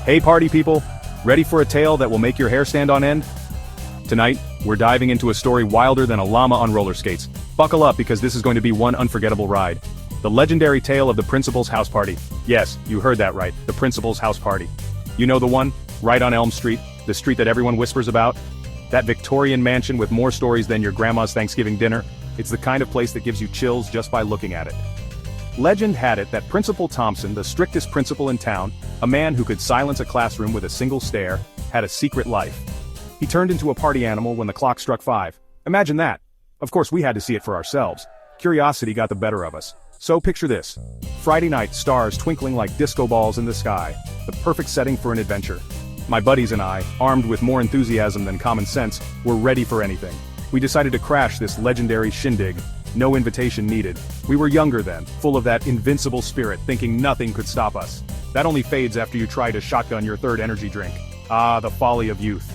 Hey party people, ready for a tale that will make your hair stand on end? Tonight, we're diving into a story wilder than a llama on roller skates. Buckle up because this is going to be one unforgettable ride. The legendary tale of the principal's house party. Yes, you heard that right, the principal's house party. You know the one, right on Elm Street, the street that everyone whispers about? That Victorian mansion with more stories than your grandma's Thanksgiving dinner? It's the kind of place that gives you chills just by looking at it. Legend had it that Principal Thompson, the strictest principal in town, a man who could silence a classroom with a single stare, had a secret life. He turned into a party animal when the clock struck 5. Imagine that. Of course we had to see it for ourselves. Curiosity got the better of us. So picture this. Friday night, stars twinkling like disco balls in the sky. The perfect setting for an adventure. My buddies and I, armed with more enthusiasm than common sense, were ready for anything. We decided to crash this legendary shindig. No invitation needed. We were younger then, full of that invincible spirit, thinking nothing could stop us. That only fades after you try to shotgun your third energy drink. Ah, the folly of youth.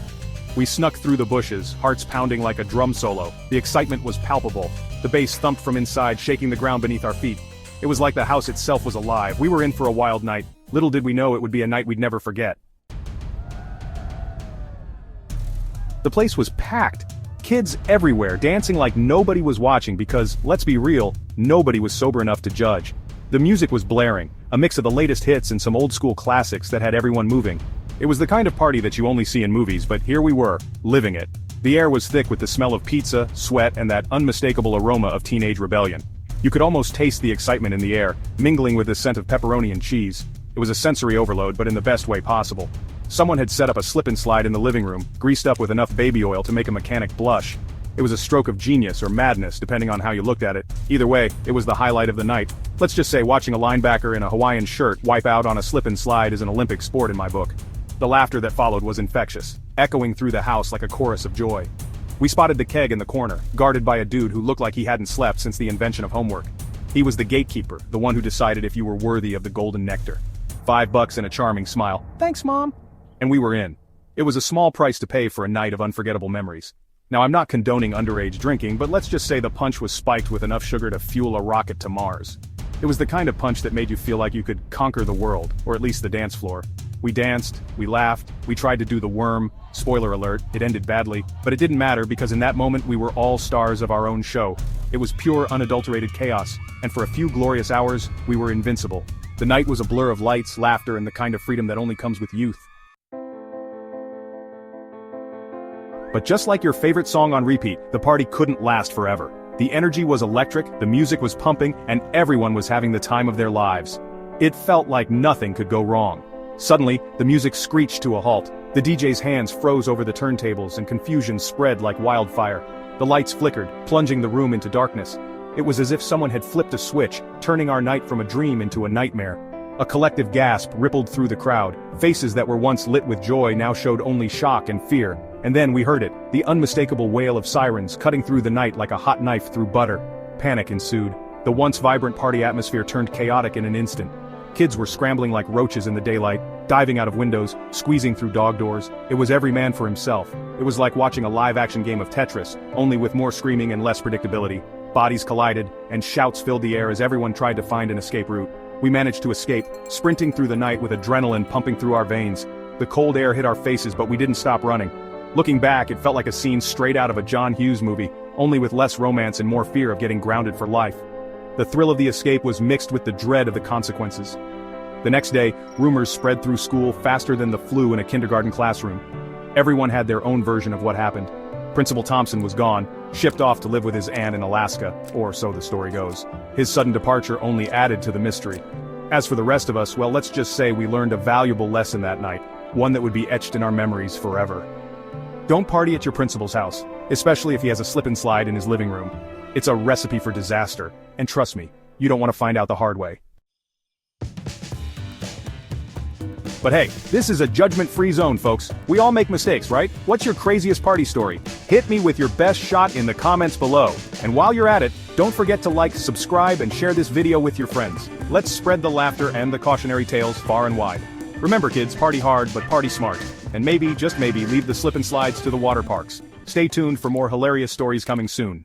We snuck through the bushes, hearts pounding like a drum solo. The excitement was palpable. The bass thumped from inside, shaking the ground beneath our feet. It was like the house itself was alive. We were in for a wild night. Little did we know it would be a night we'd never forget. The place was packed. Kids everywhere, dancing like nobody was watching because, let's be real, nobody was sober enough to judge. The music was blaring, a mix of the latest hits and some old-school classics that had everyone moving. It was the kind of party that you only see in movies, but here we were, living it. The air was thick with the smell of pizza, sweat, and that unmistakable aroma of teenage rebellion. You could almost taste the excitement in the air, mingling with the scent of pepperoni and cheese. It was a sensory overload, but in the best way possible. Someone had set up a slip-and-slide in the living room, greased up with enough baby oil to make a mechanic blush. It was a stroke of genius or madness, depending on how you looked at it. Either way, it was the highlight of the night. Let's just say watching a linebacker in a Hawaiian shirt wipe out on a slip-and-slide is an Olympic sport in my book. The laughter that followed was infectious, echoing through the house like a chorus of joy. We spotted the keg in the corner, guarded by a dude who looked like he hadn't slept since the invention of homework. He was the gatekeeper, the one who decided if you were worthy of the golden nectar. $5 and a charming smile. Thanks, Mom. And we were in. It was a small price to pay for a night of unforgettable memories. Now I'm not condoning underage drinking, but let's just say the punch was spiked with enough sugar to fuel a rocket to Mars. It was the kind of punch that made you feel like you could conquer the world, or at least the dance floor. We danced, we laughed, we tried to do the worm. Spoiler alert, it ended badly, but it didn't matter because in that moment we were all stars of our own show. It was pure unadulterated chaos, and for a few glorious hours, we were invincible. The night was a blur of lights, laughter, and the kind of freedom that only comes with youth. But just like your favorite song on repeat, the party couldn't last forever. The energy was electric, the music was pumping, and everyone was having the time of their lives. It felt like nothing could go wrong. Suddenly, the music screeched to a halt. The DJ's hands froze over the turntables and confusion spread like wildfire. The lights flickered, plunging the room into darkness. It was as if someone had flipped a switch, turning our night from a dream into a nightmare. A collective gasp rippled through the crowd. Faces that were once lit with joy now showed only shock and fear. And then we heard it, the unmistakable wail of sirens cutting through the night like a hot knife through butter. Panic ensued. The once vibrant party atmosphere turned chaotic in an instant. Kids were scrambling like roaches in the daylight, diving out of windows, squeezing through dog doors. It was every man for himself. It was like watching a live-action game of Tetris, only with more screaming and less predictability. Bodies collided, and shouts filled the air as everyone tried to find an escape route. We managed to escape, sprinting through the night with adrenaline pumping through our veins. The cold air hit our faces, but we didn't stop running. Looking back, it felt like a scene straight out of a John Hughes movie, only with less romance and more fear of getting grounded for life. The thrill of the escape was mixed with the dread of the consequences. The next day, rumors spread through school faster than the flu in a kindergarten classroom. Everyone had their own version of what happened. Principal Thompson was gone, shipped off to live with his aunt in Alaska, or so the story goes. His sudden departure only added to the mystery. As for the rest of us, well, let's just say we learned a valuable lesson that night, one that would be etched in our memories forever. Don't party at your principal's house, especially if he has a slip-and-slide in his living room. It's a recipe for disaster, and trust me, you don't want to find out the hard way. But hey, this is a judgment-free zone, folks. We all make mistakes, right? What's your craziest party story? Hit me with your best shot in the comments below. And while you're at it, don't forget to like, subscribe, and share this video with your friends. Let's spread the laughter and the cautionary tales far and wide. Remember kids, party hard but party smart. And maybe, just maybe, leave the slip and slides to the water parks. Stay tuned for more hilarious stories coming soon.